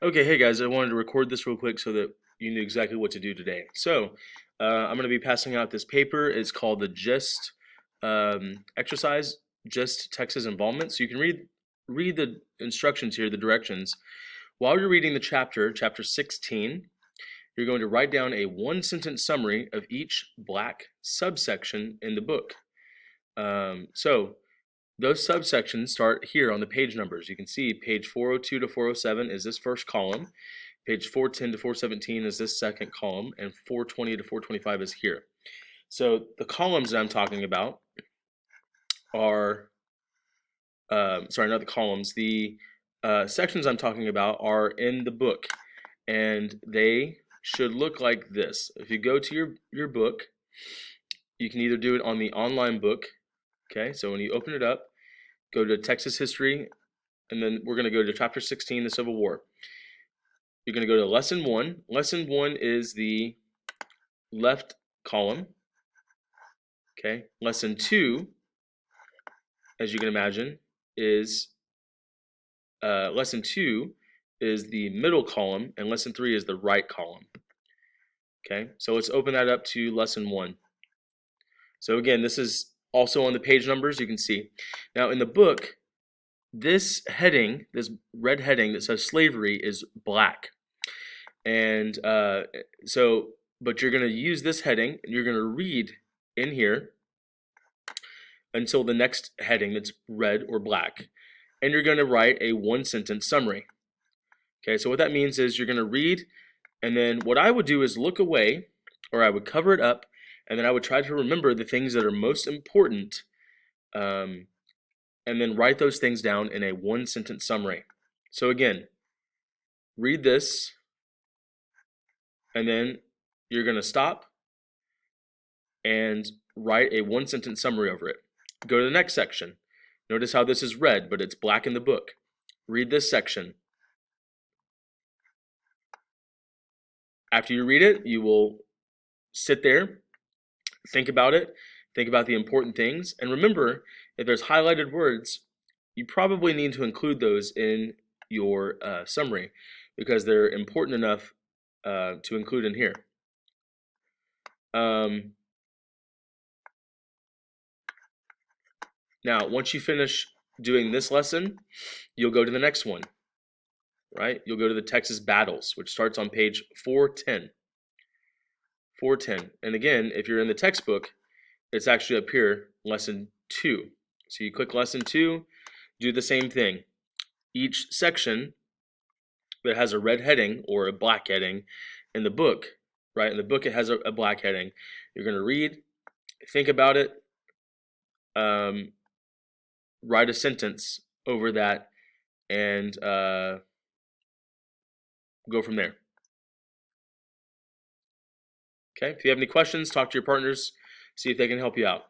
Okay, hey guys, I wanted to record this real quick so that you knew exactly what to do today. I'm going to be passing out this paper. It's called the GIST exercise, GIST Texas Involvement. So you can read the instructions here, the directions. While you're reading the chapter 16, you're going to write down a one-sentence summary of each black subsection in the book. So those subsections start here on the page numbers. You can see page 402 to 407 is this first column. Page 410 to 417 is this second column, and 420 to 425 is here. So the columns that I'm talking about are, sorry, not the columns, the sections I'm talking about are in the book, and they should look like this. If you go to your book, you can either do it on the online book, okay? So when you open it up, go to Texas history, and then we're going to go to chapter 16, the Civil War. You're going to go to lesson 1. Lesson 1 is the left column. Okay. Lesson 2, as you can imagine, is lesson 2 is the middle column, and lesson 3 is the right column. Okay. So let's open that up to lesson 1. So again, this is also on the page numbers, you can see. Now in the book, this heading, this red heading that says slavery is black. And but you're going to use this heading, and you're going to read in here until the next heading that's red or black. And you're going to write a one-sentence summary. Okay, so what that means is you're going to read, and then what I would do is look away, or I would cover it up, and then I would try to remember the things that are most important, and then write those things down in a one-sentence summary. So again, read this, and then you're going to stop and write a one-sentence summary over it. Go to the next section. Notice how this is red, but it's black in the book. Read this section. After you read it, you will sit there, think about it, think about the important things, and remember, if there's highlighted words, you probably need to include those in your summary because they're important enough to include in here. Now, once you finish doing this lesson, you'll go to the next one, right? You'll go to the Texas Battles, which starts on page 410. 410. And again, if you're in the textbook, it's actually up here, lesson 2. So you click lesson 2, do the same thing. Each section that has a red heading or a black heading in the book, right? In the book, it has a black heading. You're going to read, think about it, write a sentence over that, and go from there. Okay, if you have any questions, talk to your partners, see if they can help you out.